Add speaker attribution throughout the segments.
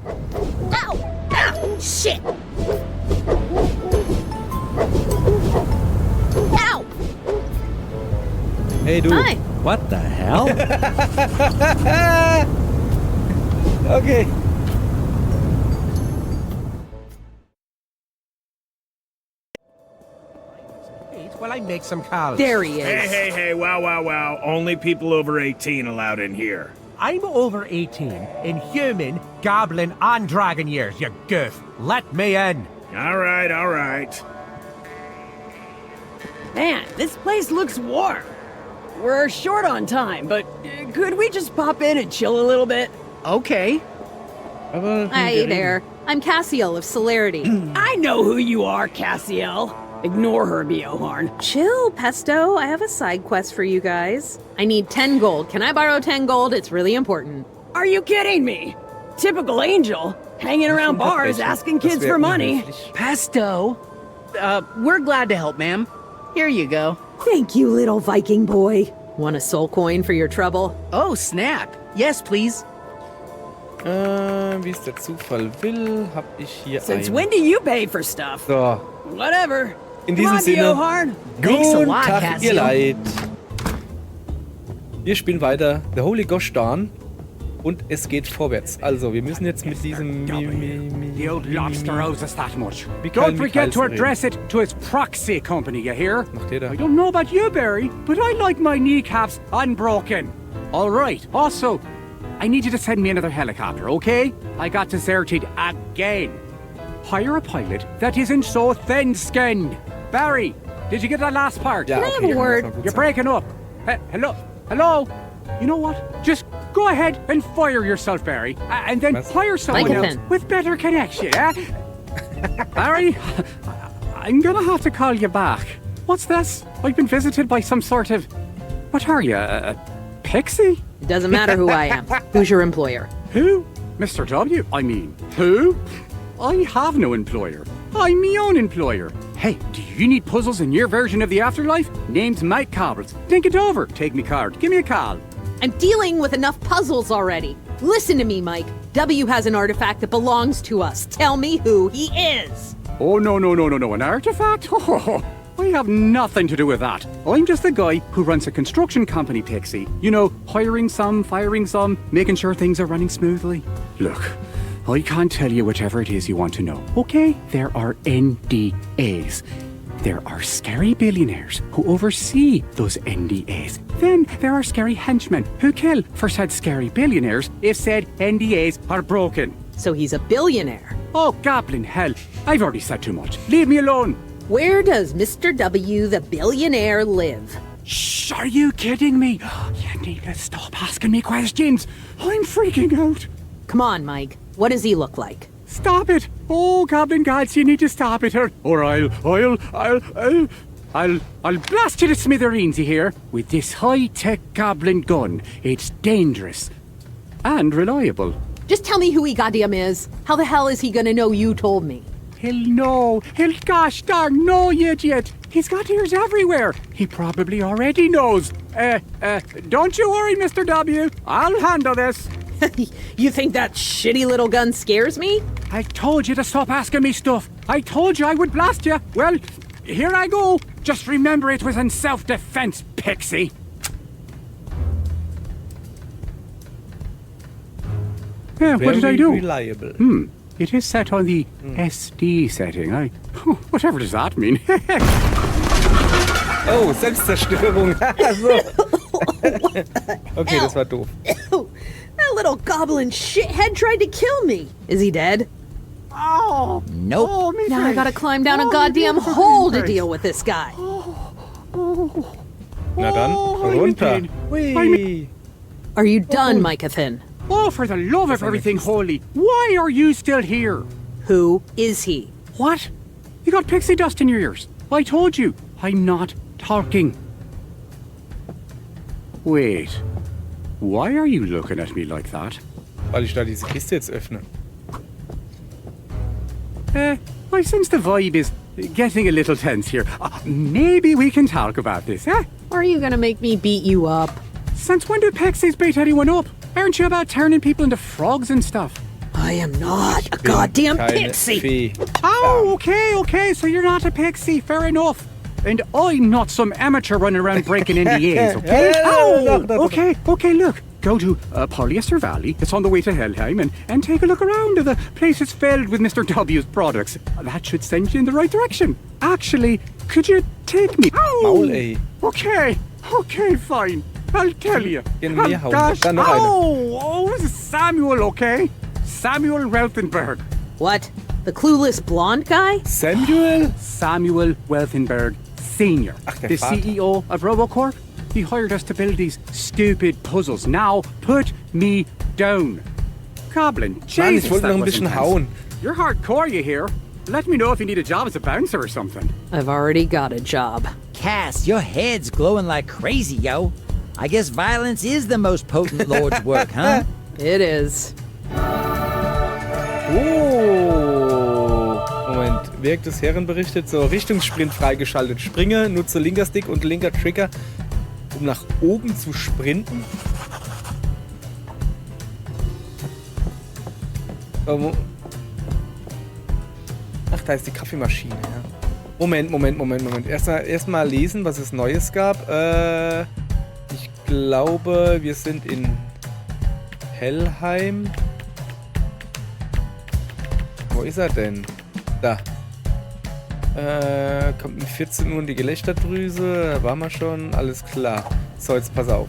Speaker 1: Ow! Ah! Shit! Ow!
Speaker 2: Hey du.
Speaker 1: Hi.
Speaker 3: What the hell?
Speaker 2: Okay.
Speaker 4: Well, I make some calls.
Speaker 1: There he
Speaker 5: Hey,
Speaker 1: is.
Speaker 5: hey, wow. Only people over 18 allowed in here.
Speaker 4: I'm over 18 in human, goblin, and dragon years, you goof. Let me in.
Speaker 5: All right.
Speaker 6: Man, this place looks warm. We're short on time, but could we just pop in and chill a little bit?
Speaker 7: Okay.
Speaker 2: Aber
Speaker 1: Hi there. I'm Cassiel of Celerity.
Speaker 6: I know who you are, Cassiel. Ignore her, Biohorn.
Speaker 1: Chill, Pesto. I have a side quest for you guys. I need 10 gold. Can I borrow 10 gold? It's really important.
Speaker 6: Are you kidding me? Typical angel, hanging around bars asking kids for money.
Speaker 7: Pesto. We're glad to help, ma'am. Here you go.
Speaker 1: Thank you, little Viking boy. Want a soul coin for your trouble?
Speaker 7: Oh, snap. Yes, please.
Speaker 2: Wie es der Zufall will, hab ich hier
Speaker 6: Since
Speaker 2: ein...
Speaker 6: when do you pay for stuff?
Speaker 2: So,
Speaker 6: Whatever.
Speaker 2: in
Speaker 6: Come
Speaker 2: diesem
Speaker 6: on,
Speaker 2: Sinne,
Speaker 6: Biohorn.
Speaker 7: Thanks a
Speaker 2: guten
Speaker 7: lot,
Speaker 2: Tag,
Speaker 7: Cassio.
Speaker 2: ihr Leid. Wir spielen weiter The Holy Gosh Darn und es geht vorwärts. Also, wir müssen jetzt mit diesem...
Speaker 4: The old lobster owes us that much.
Speaker 2: Mikael
Speaker 4: Don't forget to
Speaker 2: Mikkelsen
Speaker 4: address it to his proxy company, you hear?
Speaker 2: Macht der da?
Speaker 4: I don't know about you, Barry, but I like my kneecaps unbroken. All right. Also, I need you to send me another helicopter, okay? I got deserted again. Hire a pilot that isn't so thin-skinned. Barry, did you get that last part?
Speaker 2: Ja,
Speaker 1: Can I
Speaker 2: okay,
Speaker 1: have a word?
Speaker 2: 100%.
Speaker 4: You're breaking up. Hello? You know what? Just go ahead and fire yourself, Barry. And then
Speaker 2: Was?
Speaker 4: hire someone
Speaker 1: Michael
Speaker 4: else
Speaker 1: Finn.
Speaker 4: with better connection, eh? Barry, I'm gonna have to call you back. What's this? I've been visited by some sort of... What are you, a pixie?
Speaker 1: It doesn't matter who I am. Who's your employer?
Speaker 4: Who? Mr. W? I mean, who? I have no employer. I'm my own employer. Hey, do you need puzzles in your version of the afterlife? Name's Mike Cobbles. Think it over. Take me card. Give me a call.
Speaker 1: I'm dealing with enough puzzles already. Listen to me, Mike. W has an artifact that belongs to us. Tell me who he is.
Speaker 4: Oh, no. An artifact? Oh, I have nothing to do with that. I'm just the guy who runs a construction company, Pixie. You know, hiring some, firing some, making sure things are running smoothly. Look, I can't tell you whatever it is you want to know, okay? There are NDAs. There are scary billionaires who oversee those NDAs. Then there are scary henchmen who kill for said scary billionaires if said NDAs are broken.
Speaker 1: So he's a billionaire.
Speaker 4: Oh, goblin hell. I've already said too much. Leave me alone.
Speaker 1: Where does Mr. W, the billionaire, live?
Speaker 4: Shh, are you kidding me? You need to stop asking me questions. I'm freaking out.
Speaker 1: Come on, Mike. What does he look like?
Speaker 4: Stop it. Oh, goblin gods, you need to stop it or I'll blast you to smithereens, you hear? With this high-tech goblin gun. It's dangerous. And reliable.
Speaker 1: Just tell me who he goddamn is. How the hell is he gonna know you told me?
Speaker 4: He'll know. He'll gosh darn know, you idiot. He's got ears everywhere. He probably already knows. Don't you worry, Mr. W. I'll handle this.
Speaker 1: You think that shitty little gun scares me?
Speaker 4: I told you to stop asking me stuff. I told you I would blast you. Well, here I go. Just remember it was in self-defense, Pixie. Yeah, what did I
Speaker 2: Very
Speaker 4: do?
Speaker 2: reliable.
Speaker 4: It is set on the SD setting. Whatever does that mean?
Speaker 2: Oh, Selbstzerstörung. So. Okay, das war doof.
Speaker 1: That little goblin shithead tried to kill me. Is he dead?
Speaker 4: Oh,
Speaker 3: Nope.
Speaker 4: oh, me
Speaker 1: Now I
Speaker 4: face.
Speaker 1: gotta climb down
Speaker 4: Oh,
Speaker 1: a goddamn
Speaker 4: me
Speaker 1: hole to
Speaker 4: face.
Speaker 1: deal with this guy.
Speaker 2: Na dann,
Speaker 4: Oh, I'm in
Speaker 2: runter.
Speaker 4: pain.
Speaker 2: Hui.
Speaker 1: Are you done, Micathin?
Speaker 4: Oh, for the love of everything holy, why are you still here?
Speaker 1: Who is he?
Speaker 4: What? You got pixie dust in your ears. I told you, I'm not talking. Wait, why are you looking at me like that?
Speaker 2: Weil ich da diese Kiste jetzt öffne.
Speaker 4: I sense the vibe is getting a little tense here. Maybe we can talk about this, eh?
Speaker 1: Are you gonna make me beat you up?
Speaker 4: Since when do pixies beat anyone up? Aren't you about turning people into frogs and stuff?
Speaker 1: I am not a goddamn
Speaker 2: Keine
Speaker 1: pixie.
Speaker 2: Fee.
Speaker 4: Oh, okay, so you're not a pixie, fair enough. And I'm not some amateur running around breaking NDAs, okay? Okay, look. Go to Polyester Valley. It's on the way to Helheim, and take a look around. The place is filled with Mr. W's products. That should send you in the right direction. Actually, could you take me?
Speaker 2: Maul, ey.
Speaker 4: Okay, fine. I'll tell you.
Speaker 2: In mir hauen.
Speaker 4: Gosh,
Speaker 2: Dann noch eine.
Speaker 4: oh, Samuel, okay? Samuel Weltenberg.
Speaker 1: What? The clueless blonde guy?
Speaker 2: Samuel?
Speaker 4: Samuel Weltenberg Sr.,
Speaker 2: Ach, der
Speaker 4: the
Speaker 2: Vater.
Speaker 4: CEO of RoboCorp. He hired us to build these stupid puzzles. Now, put me down. Goblin,
Speaker 2: Mann,
Speaker 4: Jesus,
Speaker 2: ich wollte
Speaker 4: that
Speaker 2: noch ein
Speaker 4: was
Speaker 2: bisschen
Speaker 4: intense.
Speaker 2: hauen.
Speaker 4: You're hardcore, you hear? Let me know if you need a job as a bouncer or something.
Speaker 1: I've already got a job.
Speaker 3: Cass, your head's glowing like crazy, yo. I guess violence is the most potent Lord's work, huh?
Speaker 1: It is.
Speaker 2: Oh. Moment. Wirkt des Herren berichtet. So, Richtungssprint freigeschaltet. Springe, nutze linker Stick und linker Trigger, um nach oben zu sprinten. Ach, da ist die Kaffeemaschine, ja. Moment. Erstmal lesen, was es Neues gab. Ich glaube, wir sind in Helheim. Wo ist er denn? Da. Kommt um 14 Uhr in die Gelächterdrüse. Da waren wir schon. Alles klar. So, jetzt pass auf.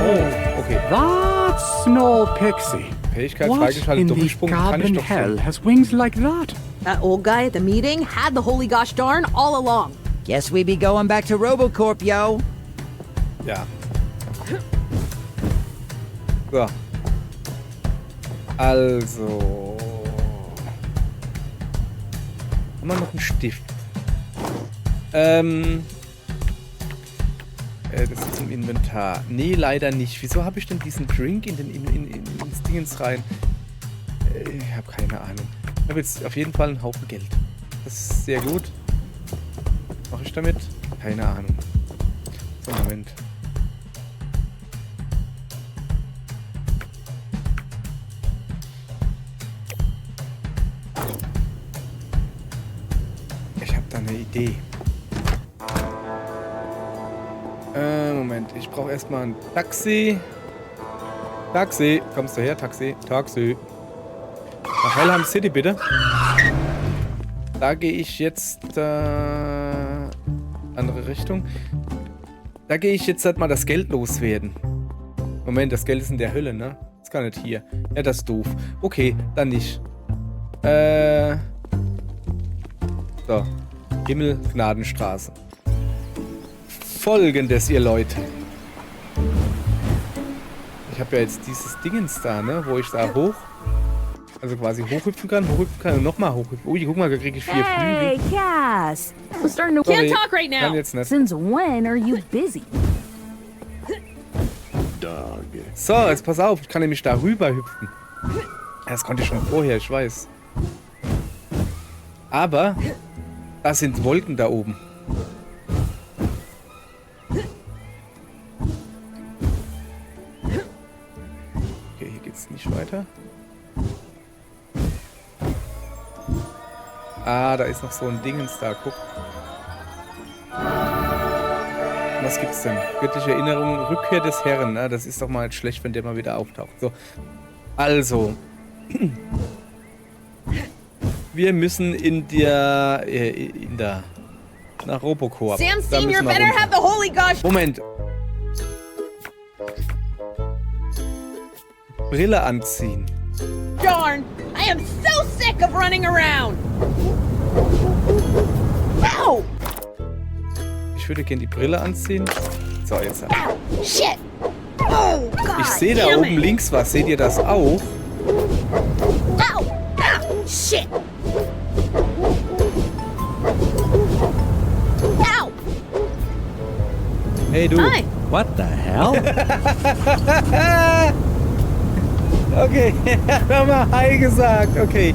Speaker 2: Oh, okay.
Speaker 4: That's no pixie.
Speaker 2: Fähigkeit
Speaker 4: What
Speaker 2: freigeschaltet.
Speaker 4: in the
Speaker 2: Doppelsprung kann ich
Speaker 4: goblin
Speaker 2: doch
Speaker 4: hell
Speaker 2: schon.
Speaker 4: has wings like that?
Speaker 1: That old guy at the meeting had the holy gosh darn all along.
Speaker 3: Guess we be going back to RoboCorp, yo.
Speaker 2: Ja. So. Also. Haben wir noch einen Stift? Das ist zum Inventar. Nee, leider nicht. Wieso habe ich denn diesen Drink ins Dingens rein? Ich habe keine Ahnung. Ich habe jetzt auf jeden Fall einen Haufen Geld. Das ist sehr gut. Was mache ich damit? Keine Ahnung. So, Moment. Ich habe da eine Idee. Moment, ich brauche erstmal ein Taxi. Taxi, kommst du her, Taxi? Taxi. Nach Helheim City, bitte. Da gehe ich jetzt andere Richtung. Da gehe ich jetzt halt mal das Geld loswerden. Moment, das Geld ist in der Hölle, ne? Ist gar nicht hier. Ja, das ist doof. Okay, dann nicht. So. Himmel-Gnadenstraße. Folgendes, ihr Leute. Ich habe ja jetzt dieses Dingens da, ne? Wo ich da hoch... Also quasi hochhüpfen kann und nochmal hochhüpfen. Ui, guck mal, da kriege ich 4
Speaker 8: Hey,
Speaker 2: Flügel.
Speaker 8: Cass. I'm starting to.
Speaker 2: Sorry,
Speaker 1: Can't talk right now.
Speaker 2: Kann jetzt nicht.
Speaker 8: Since when are you busy?
Speaker 2: So, jetzt pass auf, ich kann nämlich da rüber hüpfen. Das konnte ich schon vorher, ich weiß. Aber da sind Wolken da oben. Okay, hier geht's nicht weiter. Ah, da ist noch so ein Dingens da, guck. Was gibt's denn? Göttliche Erinnerung, Rückkehr des Herrn. Na, das ist doch mal schlecht, wenn der mal wieder auftaucht. So. Also. Wir müssen nach RoboCorp.
Speaker 1: Sam
Speaker 2: Da müssen
Speaker 1: Senior
Speaker 2: wir
Speaker 1: better
Speaker 2: runter.
Speaker 1: have the holy gosh.
Speaker 2: Moment. Brille anziehen.
Speaker 1: Darn! I am so sick of running around! Ow!
Speaker 2: Ich würde gerne die Brille anziehen. So, jetzt.
Speaker 1: Ow! Shit! Oh, God!
Speaker 2: Ich sehe da
Speaker 1: damn
Speaker 2: oben
Speaker 1: it.
Speaker 2: links was. Seht ihr das auch?
Speaker 1: Ow! Ow! Shit! Ow!
Speaker 2: Hey, du.
Speaker 1: Hi!
Speaker 3: What the hell?
Speaker 2: Okay, nochmal Hi gesagt. Okay.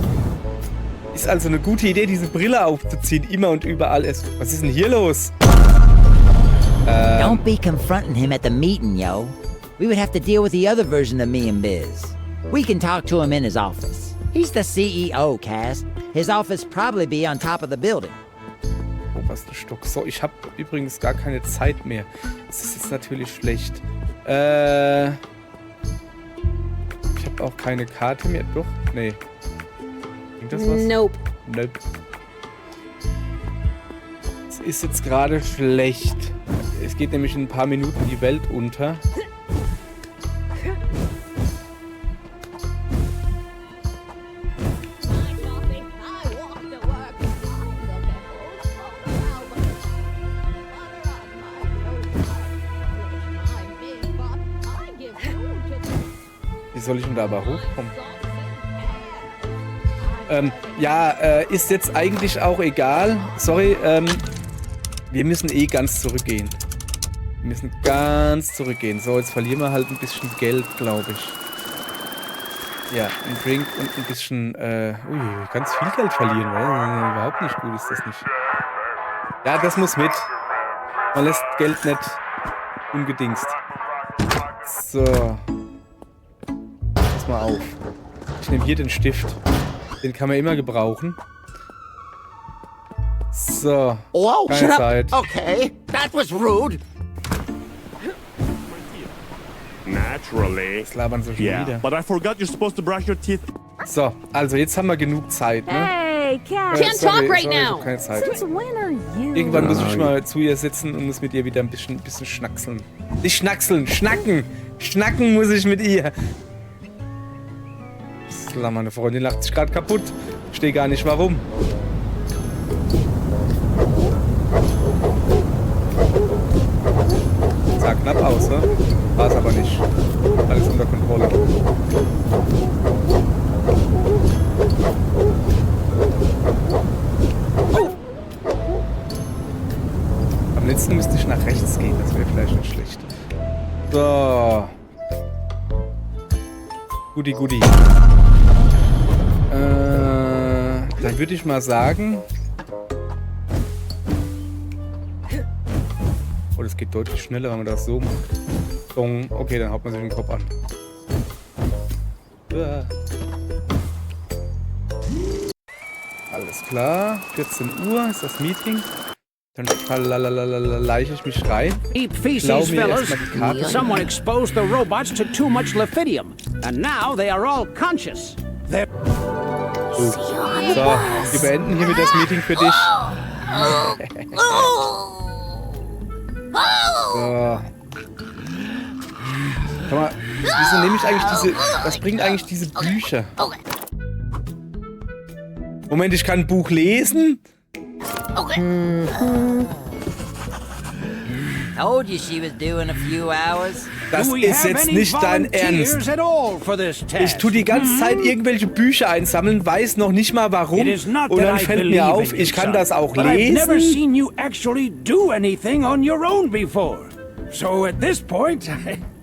Speaker 2: Ist also eine gute Idee, diese Brille aufzuziehen. Immer und überall. Was ist denn hier los?
Speaker 3: Don't be confronting him at the meeting, yo. we would have to deal with the other version of me and Biz. We can talk to him in his office. He's the CEO, Cass. His office probably be on top of the building.
Speaker 2: Oh, was ein Stock. So, ich habe übrigens gar keine Zeit mehr. Das ist jetzt natürlich schlecht. Ich habe auch keine Karte mehr. Doch? Nee. Bringt das was?
Speaker 1: Nope.
Speaker 2: Nope. Es ist jetzt gerade schlecht. Es geht nämlich in ein paar Minuten die Welt unter. Wie soll ich denn da aber hochkommen? Ist jetzt eigentlich auch egal. Sorry, wir müssen eh ganz zurückgehen. Wir müssen ganz zurückgehen. So, jetzt verlieren wir halt ein bisschen Geld, glaube ich. Ja, ein Drink und ein bisschen, ganz viel Geld verlieren, weil überhaupt nicht gut ist das nicht. Ja, das muss mit. Man lässt Geld nicht ungedingst. So. Pass mal auf. Ich nehme hier den Stift. Den kann man immer gebrauchen. So.
Speaker 9: Whoa,
Speaker 2: keine
Speaker 9: shut up.
Speaker 2: Zeit.
Speaker 9: Okay, that was rude.
Speaker 5: Naturally.
Speaker 2: Das labern sie schon wieder.
Speaker 5: but I forgot you're supposed to brush your teeth.
Speaker 2: So, also jetzt haben wir genug Zeit, ne?
Speaker 8: Hey, Cass.
Speaker 1: Can't talk right
Speaker 2: ich
Speaker 1: now.
Speaker 2: hab keine Zeit.
Speaker 8: Since when are you?
Speaker 2: Irgendwann muss ich mal zu ihr sitzen und muss mit ihr wieder ein bisschen schnackseln. Nicht schnackseln, schnacken! Schnacken muss ich mit ihr. Meine Freundin lacht sich gerade kaputt. Ich verstehe gar nicht warum. Sah knapp aus, ne? War es aber nicht. Alles unter Kontrolle. Am letzten müsste ich nach rechts gehen, das wäre vielleicht nicht schlecht. So. Guti, guti. Dann würde ich mal sagen... Oh, das geht deutlich schneller, wenn man das so macht. Dong. Okay, dann haut man sich den Kopf an. Alles klar. 14 Uhr ist das Meeting. Dann leiche ich mich rein.
Speaker 7: Eat
Speaker 2: Lau
Speaker 7: feces,
Speaker 2: mir
Speaker 7: fellas.
Speaker 2: erstmal die Karte.
Speaker 7: Someone exposed the robots to too much Lefidium, and now they are all conscious. They're
Speaker 2: So, wir beenden hiermit das Meeting für dich. So. Schau mal, wieso nehme ich eigentlich diese... Was bringen eigentlich diese Bücher? Moment, ich kann ein Buch lesen?
Speaker 3: Told you she was due in a few hours.
Speaker 2: Das ist jetzt nicht dein Ernst. Ich tue die ganze Zeit irgendwelche Bücher einsammeln, weiß noch nicht mal warum. Und dann fällt mir auf, ich kann das auch lesen.
Speaker 10: I've never seen you actually do anything on your own before. So at this point,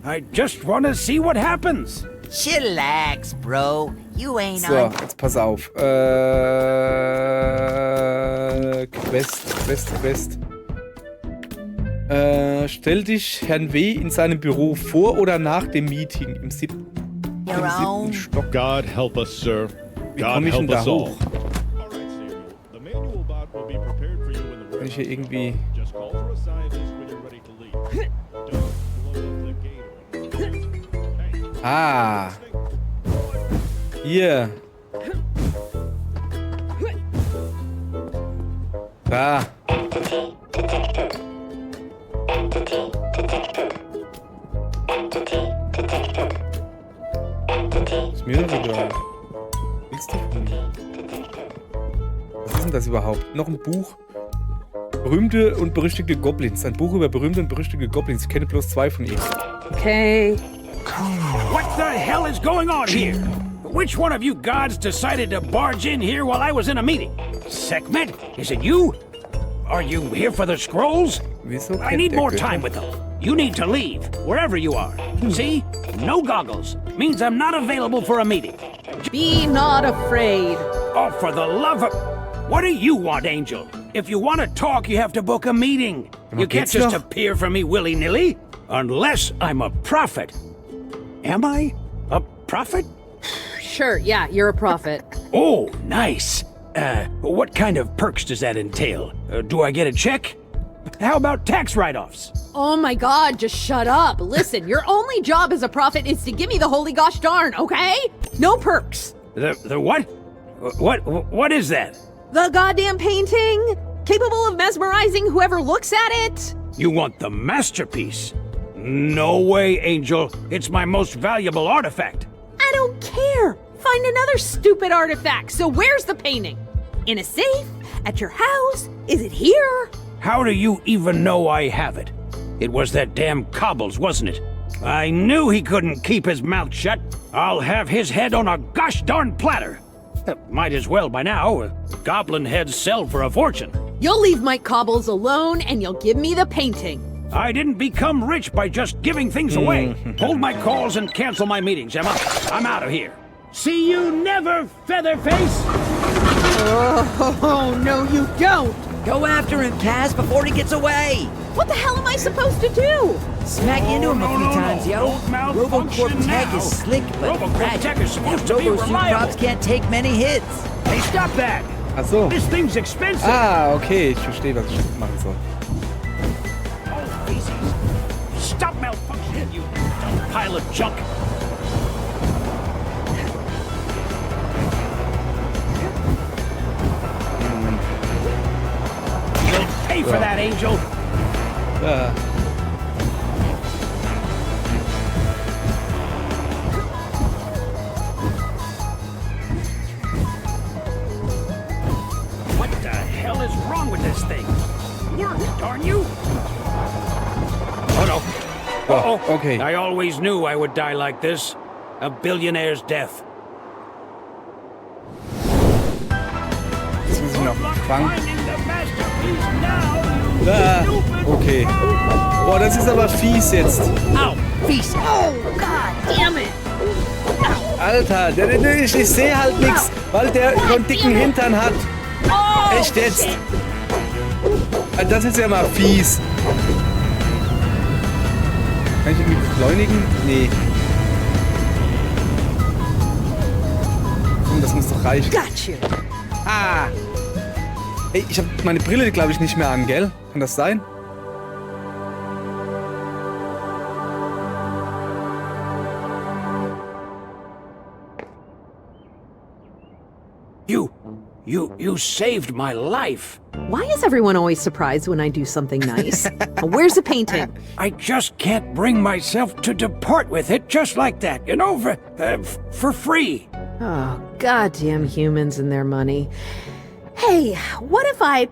Speaker 10: I just want to see what happens.
Speaker 3: Chillax, bro. You ain't
Speaker 2: So,
Speaker 3: on.
Speaker 2: jetzt pass auf. Quest. Stell dich Herrn W. in seinem Büro vor oder nach dem Meeting im siebten Stock.
Speaker 11: God help us, sir.
Speaker 2: Wie
Speaker 11: God
Speaker 2: komme ich denn
Speaker 11: help
Speaker 2: da
Speaker 11: us all.
Speaker 2: hoch? Kann ich hier irgendwie...
Speaker 11: Just call for a scientist when you're ready to leave. Don't blow up the gate.
Speaker 2: Ah. Hier. Da. Ist mir das egal. Willst du von mir? Was ist denn das überhaupt? Noch ein Buch? Berühmte und berüchtigte Goblins. Ein Buch über berühmte und berüchtigte Goblins. Ich kenne bloß 2 von ihnen.
Speaker 1: Okay.
Speaker 10: What the hell is going on here? Which one of you gods decided to barge in here while I was in a meeting? Sekhmet, is it you? Are you here for the scrolls?
Speaker 2: Wieso
Speaker 10: I
Speaker 2: kennt
Speaker 10: need
Speaker 2: der
Speaker 10: more
Speaker 2: Götter?
Speaker 10: time with them. You need to leave, wherever you are. See? No goggles. Means I'm not available for a meeting.
Speaker 1: Be not afraid.
Speaker 10: Oh, for the love of... What do you want, Angel? If you want to talk, you have to book a meeting. You can't
Speaker 2: geht's
Speaker 10: just
Speaker 2: noch?
Speaker 10: appear for me willy-nilly. Unless I'm a prophet. Am I a prophet?
Speaker 1: Sure, yeah, you're a prophet.
Speaker 10: Oh, nice. What kind of perks does that entail? Do I get a check? How about tax write-offs?
Speaker 1: Oh my god, just shut up. Listen, your only job as a prophet is to give me the holy gosh darn, okay? No perks.
Speaker 10: The what? What is that?
Speaker 1: The goddamn painting, capable of mesmerizing whoever looks at it.
Speaker 10: You want the masterpiece? No way, Angel. It's my most valuable artifact.
Speaker 1: I don't care. Find another stupid artifact. So where's the painting? In a safe? At your house? Is it here?
Speaker 10: How do you even know I have it? It was that damn Cobbles, wasn't it? I knew he couldn't keep his mouth shut. I'll have his head on a gosh darn platter. Might as well by now. Goblin heads sell for a fortune.
Speaker 1: You'll leave Mike Cobbles alone and you'll give me the painting.
Speaker 10: I didn't become rich by just giving things away. Hold my calls and cancel my meetings, Emma. I'm out of here. See you never, Featherface!
Speaker 1: Oh, no you don't.
Speaker 3: Go after him, Cass, before he gets away!
Speaker 1: What the hell am I supposed to do?
Speaker 3: Smack into him a few times, yo.
Speaker 10: Don't malfunction
Speaker 3: RoboCorp tech
Speaker 10: now.
Speaker 3: is slick, but
Speaker 10: RoboCorp
Speaker 3: ratchet.
Speaker 10: tech is supposed
Speaker 3: And
Speaker 10: to be
Speaker 3: RoboSuit
Speaker 10: reliable.
Speaker 3: props can't take many hits.
Speaker 10: Hey, stop that!
Speaker 2: Ach so.
Speaker 10: This thing's expensive.
Speaker 2: Ah, okay, ich verstehe, was ich machen soll.
Speaker 10: Oh, feces. Stop malfunctioning, you dumb pile of junk. You'll pay for that, Angel.
Speaker 2: Ah.
Speaker 10: What the hell is wrong with this thing? Work, darn you! Oh no.
Speaker 2: Oh,
Speaker 10: Uh-oh.
Speaker 2: okay.
Speaker 10: I always knew I would die like this. A billionaire's death.
Speaker 2: Jetzt muss ich noch fangen.
Speaker 10: Finding the masterpiece now, you
Speaker 2: Ah,
Speaker 10: stupid-
Speaker 2: okay. Boah, das ist aber fies jetzt.
Speaker 3: Ow, feast.
Speaker 1: Oh, god damn it.
Speaker 2: Alter, ich sehe halt nichts, weil der so einen dicken Hintern hat.
Speaker 1: Oh,
Speaker 2: Echt jetzt?
Speaker 1: shit.
Speaker 2: Das ist ja mal fies. Kann ich irgendwie beschleunigen? Nee. Komm, das muss doch reichen.
Speaker 1: Got you.
Speaker 2: Ah! Ey, ich habe meine Brille, glaube ich, nicht mehr an, gell? Kann das sein?
Speaker 10: You saved my life.
Speaker 1: Why is everyone always surprised when I do something nice? Where's the painting?
Speaker 10: I just can't bring myself to depart with it just like that, you know, for free.
Speaker 1: Oh, goddamn humans and their money. Hey, what if I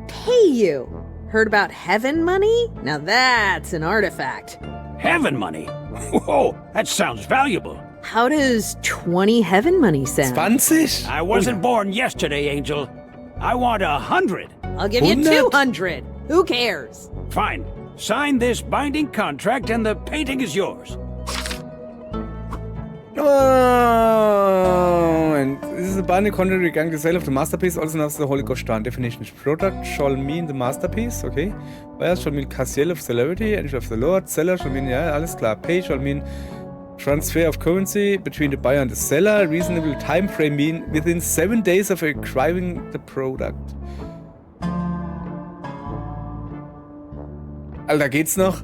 Speaker 1: pay you? Heard about heaven money? Now that's an artifact.
Speaker 10: Heaven money? Whoa, that sounds valuable.
Speaker 1: How does 20 heaven money sound?
Speaker 2: 20?
Speaker 10: I wasn't born yesterday, Angel. I want 100.
Speaker 1: I'll give you
Speaker 2: 100?
Speaker 1: 200. Who cares?
Speaker 10: Fine. Sign this binding contract and the painting is yours.
Speaker 2: Oh, and this is a binding contract regarding the sale of the masterpiece, also known as the Holy Ghost Darn. Definition: product shall mean the masterpiece, okay? Buyer shall mean Cassiel of celebrity, angel of the Lord. Seller shall mean, ja, alles klar. Pay shall mean transfer of currency between the buyer and the seller. Reasonable time frame mean within 7 days of acquiring the product. Alter, geht's noch?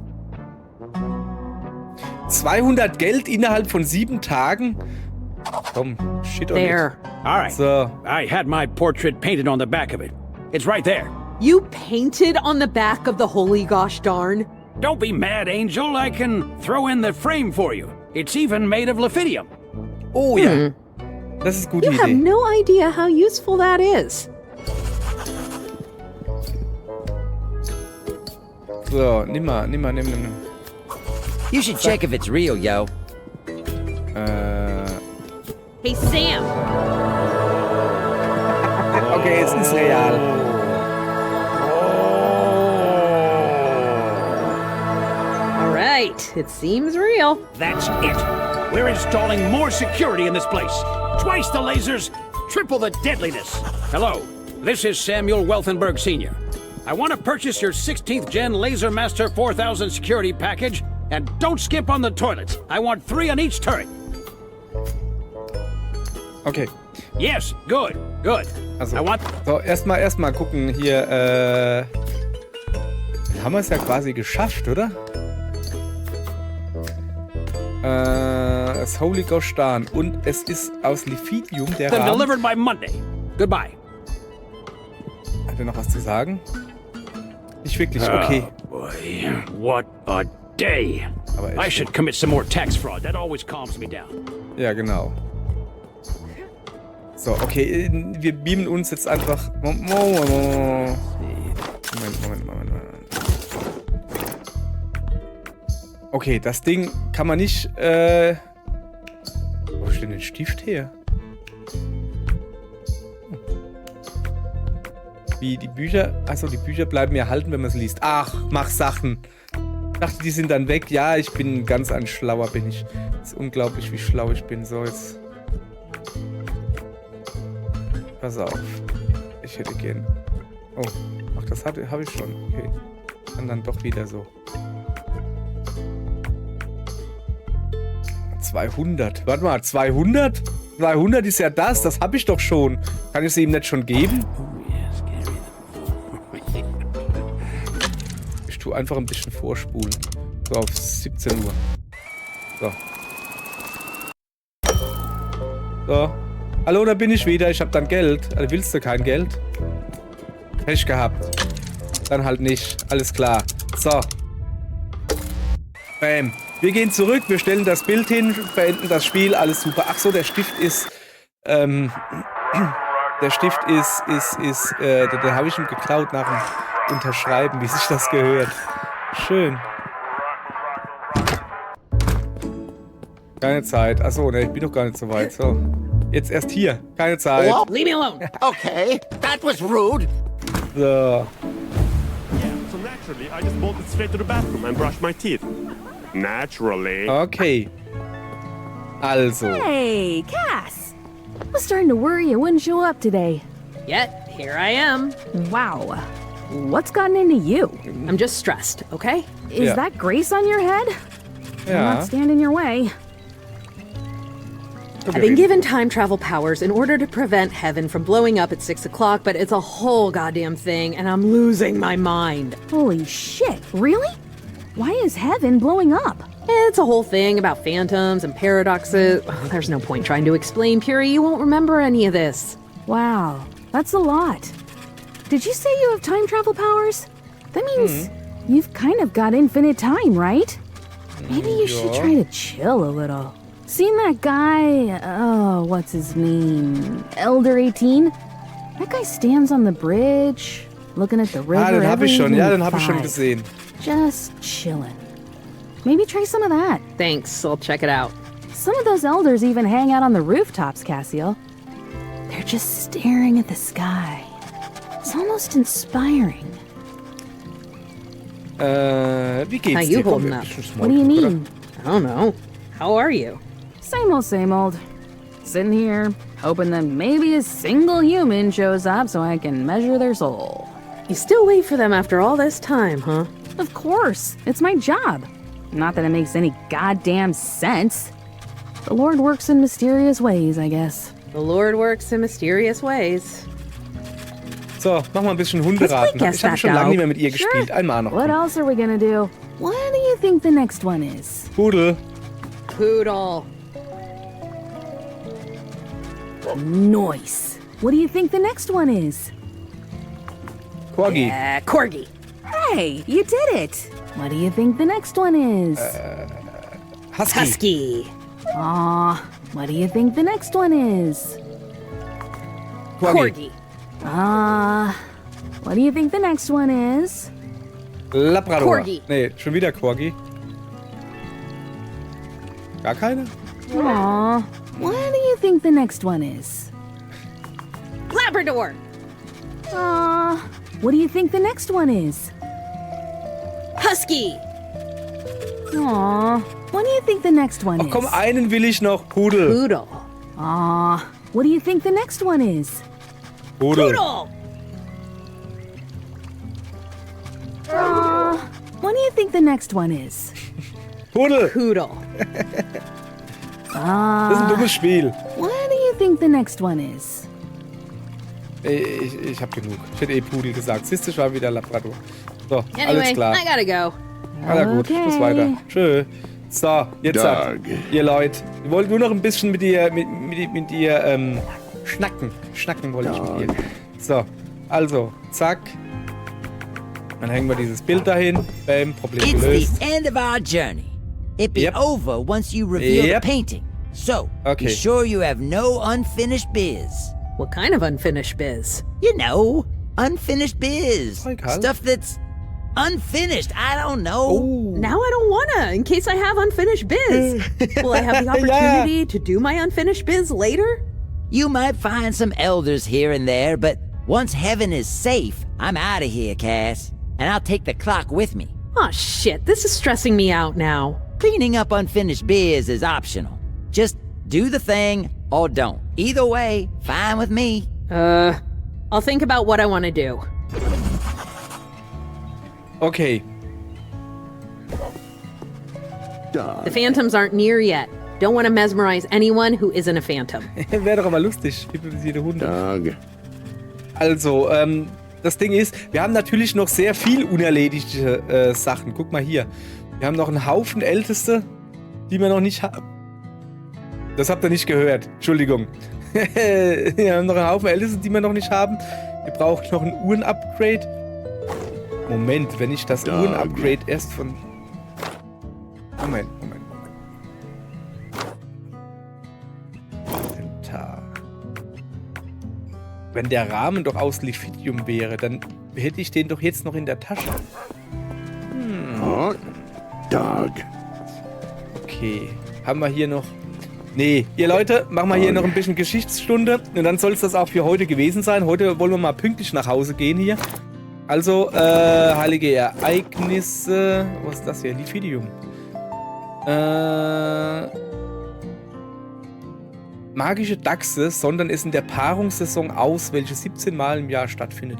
Speaker 2: 200 Geld innerhalb von 7 Tagen? Komm, shit on
Speaker 1: There.
Speaker 10: All right.
Speaker 2: So.
Speaker 10: I had my portrait painted on the back of it. It's right there.
Speaker 1: You painted on the back of the holy gosh darn?
Speaker 10: Don't be mad, Angel. I can throw in the frame for you. It's even made of Lophidium.
Speaker 2: Oh ja. Das ist eine gute
Speaker 1: You have
Speaker 2: Idee.
Speaker 1: no idea how useful that is.
Speaker 2: So, nimm.
Speaker 3: You should check if it's real, yo.
Speaker 1: Hey, Sam.
Speaker 2: Okay, es ist real.
Speaker 1: All right, it seems real.
Speaker 10: That's it. We're installing more security in this place. Twice the lasers, triple the deadliness. Hello, this is Samuel Welthenberg Sr. I want to purchase your 16th Gen Laser Master 4000 security package
Speaker 7: And don't skip on the toilets. I want 3 on each turret.
Speaker 2: Okay.
Speaker 7: Yes, good, good.
Speaker 2: Also,
Speaker 7: I want...
Speaker 2: so, erstmal gucken hier, dann haben wir es ja quasi geschafft, oder? Das Holy Ghost Stern. Und es ist aus Liphidium der
Speaker 7: Them
Speaker 2: Rahmen.
Speaker 7: delivered by Monday. Goodbye.
Speaker 2: Hat er noch was zu sagen? Nicht wirklich, okay.
Speaker 7: Oh boy, what a day.
Speaker 2: Aber
Speaker 7: I
Speaker 2: echt.
Speaker 7: should commit some more tax fraud. That always calms me down.
Speaker 2: Ja, genau. So, okay, wir beamen uns jetzt einfach... Moment. Okay, das Ding kann man nicht, Wo steht denn der Stift her? Wie, die Bücher? Achso, die Bücher bleiben mir erhalten, wenn man sie liest. Ach, mach Sachen. Ich dachte, die sind dann weg. Ja, ich bin ganz ein Schlauer, bin ich. Es ist unglaublich, wie schlau ich bin. So, jetzt... Pass auf. Ich hätte gern... Oh, ach, das habe ich schon. Okay. Dann doch wieder so. 200. Warte mal, 200? 200 ist ja das. Das habe ich doch schon. Kann ich sie ihm nicht schon geben? Ich tue einfach ein bisschen vorspulen. So, auf 17 Uhr. So. So. Hallo, da bin ich wieder. Ich habe dann Geld. Willst du kein Geld? Pech gehabt. Dann halt nicht. Alles klar. So. Bam. Wir gehen zurück. Wir stellen das Bild hin. Beenden das Spiel. Alles super. Ach so, der Stift ist... der Stift ist... den habe ich ihm geklaut nach dem Unterschreiben, wie sich das gehört. Schön. Keine Zeit. Achso, ne, ich bin doch gar nicht so weit. So. Jetzt erst hier. Keine Zeit.
Speaker 1: Leave me alone.
Speaker 9: Okay, that was rude.
Speaker 2: So.
Speaker 11: Yeah, so naturally, I just bolted straight to the bathroom and brushed my teeth. Naturally.
Speaker 2: Okay. Also.
Speaker 8: Hey, Cass. I was starting to worry you wouldn't show up today.
Speaker 1: Yet, here I am.
Speaker 8: Wow. What's gotten into you?
Speaker 1: I'm just stressed, okay?
Speaker 8: Is
Speaker 2: Yeah.
Speaker 8: that grace on your head? I'll
Speaker 2: Ja.
Speaker 8: not stand in your way.
Speaker 1: I've been given time travel powers in order to prevent heaven from blowing up at 6 o'clock, but it's a whole goddamn thing, and I'm losing my mind.
Speaker 8: Holy shit, really? Why is heaven blowing up?
Speaker 1: It's a whole thing about phantoms and paradoxes. There's no point trying to explain, Puri. You won't remember any of this.
Speaker 8: Wow, that's a lot. Did you say you have time travel powers? That means you've kind of got infinite time, right? Maybe you should try to chill a little. Seen that guy, oh, what's his name? Elder 18? That guy stands on the bridge, looking at the river.
Speaker 2: Ah, den habe ich schon. Ja, den habe ich schon
Speaker 8: 5.
Speaker 2: gesehen.
Speaker 8: Just chillin'. Maybe try some of that.
Speaker 1: Thanks, I'll check it out.
Speaker 8: Some of those elders even hang out on the rooftops, Cassio. They're just staring at the sky. It's almost inspiring.
Speaker 2: Wie geht's
Speaker 1: How
Speaker 2: dir?
Speaker 1: you
Speaker 2: Komm,
Speaker 1: holding
Speaker 2: wir
Speaker 1: up?
Speaker 2: müssen
Speaker 8: What do you
Speaker 2: Smalltalk, oder?
Speaker 8: mean?
Speaker 1: I don't know. How are you?
Speaker 8: Same old, same old. Sitting here, hoping that maybe a single human shows up so I can measure their soul.
Speaker 1: You still wait for them after all this time, huh?
Speaker 8: Of course, it's my job. Not that it makes any goddamn sense. The Lord works in mysterious ways, I guess.
Speaker 1: The Lord works in mysterious ways.
Speaker 2: So, mach mal ein bisschen Hunderaten.
Speaker 1: guess
Speaker 2: Ich habe
Speaker 1: that
Speaker 2: schon lange
Speaker 1: go.
Speaker 2: nicht mehr mit ihr gespielt. Einmal noch.
Speaker 8: What else are we gonna do? What do you think the next one is?
Speaker 2: Pudel.
Speaker 1: Poodle.
Speaker 8: Noise. What do you think the next one is?
Speaker 2: Corgi.
Speaker 1: Corgi.
Speaker 8: Hey, you did it! What do you think the next one is?
Speaker 2: Husky.
Speaker 1: Husky.
Speaker 8: Aw, what do you think the next one is?
Speaker 2: Corgi.
Speaker 1: Corgi.
Speaker 8: What do you think the next one is?
Speaker 2: Labrador.
Speaker 1: Corgi.
Speaker 2: Nee, schon wieder Corgi. Gar keine?
Speaker 8: Aw, what do you think the next one is?
Speaker 1: Labrador.
Speaker 8: Aw, what do you think the next one is?
Speaker 1: Husky.
Speaker 8: Aw, what do you think the next one
Speaker 2: Ach
Speaker 8: is?
Speaker 2: komm, einen will ich noch. Pudel.
Speaker 1: Poodle.
Speaker 8: Aw, what do you think the next one is?
Speaker 2: Pudel.
Speaker 1: Poodle.
Speaker 8: Aw, what do you think the next one is?
Speaker 2: Pudel.
Speaker 1: Poodle.
Speaker 2: Das ist ein dummes Spiel.
Speaker 8: What do you think the next one is?
Speaker 2: Ich hab genug. Ich hätte Pudel gesagt. Siehst du, schon wieder Labrador. So, alles
Speaker 1: Anyway,
Speaker 2: klar.
Speaker 1: I gotta go.
Speaker 2: Na gut, ich muss weiter. Tschö. So, jetzt ihr Leute. Ich wollte nur noch ein bisschen mit dir, schnacken. Schnacken wollte ich mit dir. So, also, zack. Dann hängen wir dieses Bild dahin. Bam, Problem
Speaker 3: It's
Speaker 2: gelöst.
Speaker 3: the end of our journey. It be
Speaker 2: Yep.
Speaker 3: over once you reveal
Speaker 2: Yep.
Speaker 3: the painting. So,
Speaker 2: Okay.
Speaker 3: be sure you have no unfinished biz.
Speaker 1: What kind of unfinished biz?
Speaker 3: You know, unfinished biz.
Speaker 2: Like how?
Speaker 3: Stuff that's unfinished. I don't know.
Speaker 2: Oh.
Speaker 1: Now I don't wanna, in case I have unfinished biz. Will I have the opportunity to do my unfinished biz later?
Speaker 3: You might find some elders here and there, but once heaven is safe, I'm out of here, Cass. And I'll take the clock with me.
Speaker 1: Aw, shit, this is stressing me out now.
Speaker 3: Cleaning up unfinished biz is optional. Just do the thing or don't. Either way, fine with me.
Speaker 1: I'll think about what I want to do.
Speaker 2: Okay.
Speaker 1: The phantoms aren't near yet. Don't want to mesmerize anyone who isn't a phantom.
Speaker 2: Wäre doch aber lustig. Hypnotisierte Hunde. Also, das Ding ist, wir haben natürlich noch sehr viel unerledigte Sachen. Guck mal hier. Wir haben noch einen Haufen Älteste, die wir noch nicht haben. Das habt ihr nicht gehört. Entschuldigung. Wir haben noch einen Haufen Älteste, die wir noch nicht haben. Wir brauchen noch ein Uhren-Upgrade. Moment, wenn ich das Uhren-Upgrade erst von... Moment. Inventar. Wenn der Rahmen doch aus Lithium wäre, dann hätte ich den doch jetzt noch in der Tasche. Okay. Haben wir hier noch... Nee, ihr Leute, machen wir hier noch ein bisschen Geschichtsstunde. Und dann soll es das auch für heute gewesen sein. Heute wollen wir mal pünktlich nach Hause gehen hier. Also, heilige Ereignisse... Was ist das hier? Lithium. Magische Dachse sondern es in der Paarungssaison aus, welche 17 Mal im Jahr stattfindet.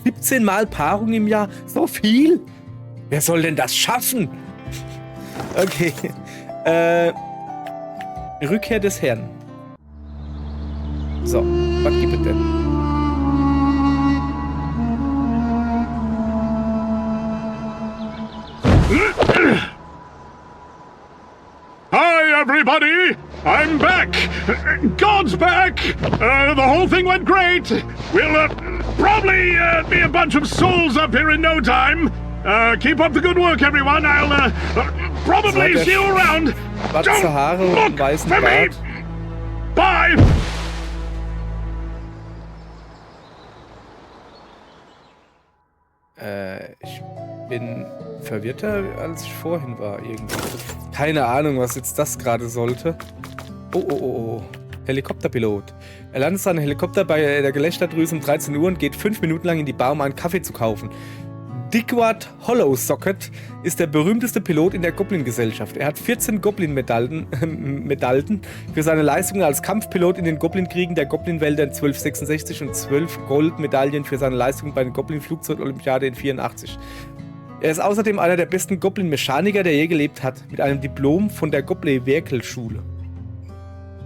Speaker 2: 17 Mal Paarung im Jahr? So viel? Wer soll denn das schaffen? Okay. Rückkehr des Herrn. So, was gibt es denn?
Speaker 11: Hi, everybody! I'm back! God's back! The whole thing went great! We'll probably be a bunch of souls up here in no time. Keep up the good work, everyone. I'll probably see you around.
Speaker 2: Schwarze Haare und einen weißen
Speaker 11: for me!
Speaker 2: Bart.
Speaker 11: Bye!
Speaker 2: Ich bin verwirrter, als ich vorhin war irgendwie. Keine Ahnung, was jetzt das gerade sollte. Oh. Helikopterpilot. Er landet seinen Helikopter bei der Gelächterdrüse um 13 Uhr und geht 5 Minuten lang in die Bar, um einen Kaffee zu kaufen. Dickwad Hollowsocket ist der berühmteste Pilot in der Goblin-Gesellschaft. Er hat 14 Goblin-Medaillen für seine Leistungen als Kampfpilot in den Goblin-Kriegen der Goblin-Wälder in 1266 und 12 Goldmedaillen für seine Leistungen bei der Goblin-Flugzeug-Olympiade in 84. Er ist außerdem einer der besten Goblin-Mechaniker, der je gelebt hat, mit einem Diplom von der Goblin-Werkelschule.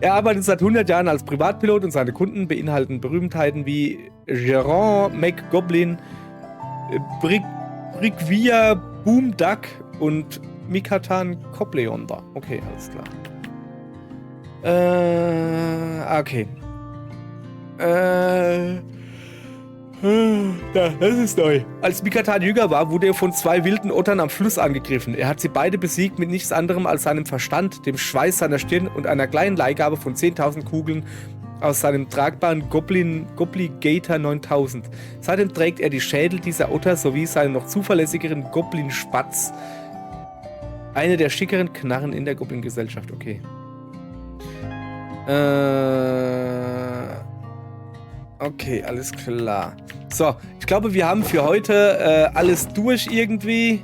Speaker 2: Er arbeitet seit 100 Jahren als Privatpilot und seine Kunden beinhalten Berühmtheiten wie Geraint McGoblin, Brigvia Boomduck und Mikatan Copleonder. Okay, alles klar. Okay. Das ist neu. Als Mikatan jünger war, wurde er von 2 wilden Ottern am Fluss angegriffen. Er hat sie beide besiegt mit nichts anderem als seinem Verstand, dem Schweiß seiner Stirn und einer kleinen Leihgabe von 10.000 Kugeln aus seinem tragbaren Gobligator 9000. Seitdem trägt er die Schädel dieser Otter sowie seinen noch zuverlässigeren Goblin-Spatz. Eine der schickeren Knarren in der Goblin-Gesellschaft. Okay. Okay, alles klar. So, ich glaube, wir haben für heute alles durch irgendwie.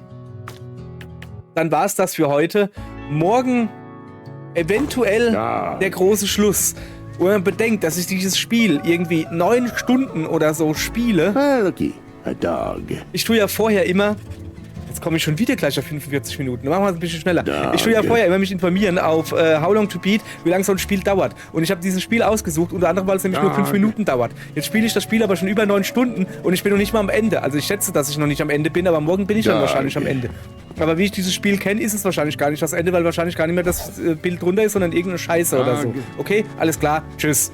Speaker 2: Dann war es das für heute. Morgen eventuell der große Schluss. Wenn man bedenkt, dass ich dieses Spiel irgendwie 9 Stunden oder so spiele. Ich tue ja vorher immer... Jetzt komme ich schon wieder gleich auf 45 Minuten. Machen wir es ein bisschen schneller. Ich will ja vorher immer mich informieren auf How Long to Beat, wie lange so ein Spiel dauert. Und ich habe dieses Spiel ausgesucht, unter anderem, weil es nämlich nur 5 Minuten dauert. Jetzt spiele ich das Spiel aber schon über 9 Stunden und ich bin noch nicht mal am Ende. Also ich schätze, dass ich noch nicht am Ende bin, aber morgen bin ich dann wahrscheinlich am Ende. Aber wie ich dieses Spiel kenne, ist es wahrscheinlich gar nicht das Ende, weil wahrscheinlich gar nicht mehr das Bild drunter ist, sondern irgendeine Scheiße oder so. Okay, alles klar, tschüss.